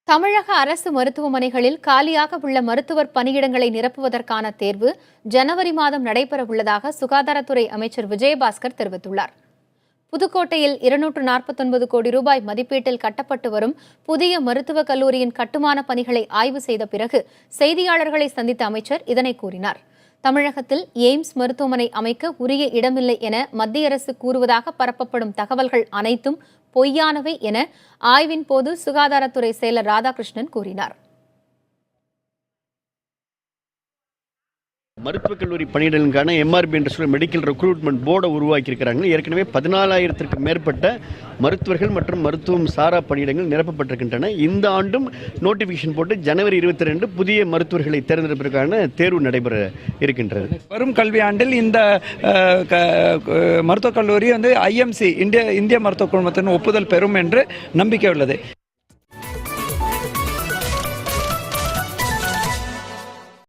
தமிழக அரசு மருத்துவமனைகளில் காலியாக உள்ள மருத்துவர் பணியிடங்களை நிரப்புவதற்கான தேர்வு ஜனவரி மாதம் நடைபெறவுள்ளதாக சுகாதாரத்துறை அமைச்சர் விஜயபாஸ்கர் தெரிவித்துள்ளார். புதுக்கோட்டையில் 249 கோடி ரூபாய் மதிப்பீட்டில் கட்டப்பட்டு வரும் புதிய மருத்துவக் கல்லூரியின் கட்டுமான பணிகளை ஆய்வு செய்த பிறகு செய்தியாளர்களை சந்தித்த அமைச்சர் இதனை கூறினார். தமிழகத்தில் எய்ம்ஸ் மருத்துவமனை அமைக்க உரிய இடமில்லை என மத்திய அரசு கூறுவதாக பரப்பப்படும் தகவல்கள் அனைத்தும் பொய்யானவை என ஆய்வின் போது சுகாதாரத்துறை செயலர் ராதாகிருஷ்ணன் கூறினார். மருத்துவக் கல்லூரி பணியிடங்களுக்கான MRB என்ற சொல்ல மெடிக்கல் ரெக்ரூட்மெண்ட் போர்டை உருவாக்கியிருக்கிறாங்க. ஏற்கனவே 14,000ற்கு மேற்பட்ட மருத்துவர்கள் மற்றும் மருத்துவம் சாரா பணியிடங்கள் நிரப்பப்பட்டிருக்கின்றன. இந்த ஆண்டும் நோட்டிபிகேஷன் போட்டு ஜனவரி 22 புதிய மருத்துவர்களை தேர்ந்தெடுப்பதற்கான தேர்வு நடைபெற இருக்கின்றது. வரும் கல்வியாண்டில் இந்த மருத்துவக் கல்லூரி IMC இந்திய மருத்துவ குழுமத்தின் ஒப்புதல் பெறும் என்று நம்பிக்கை உள்ளது.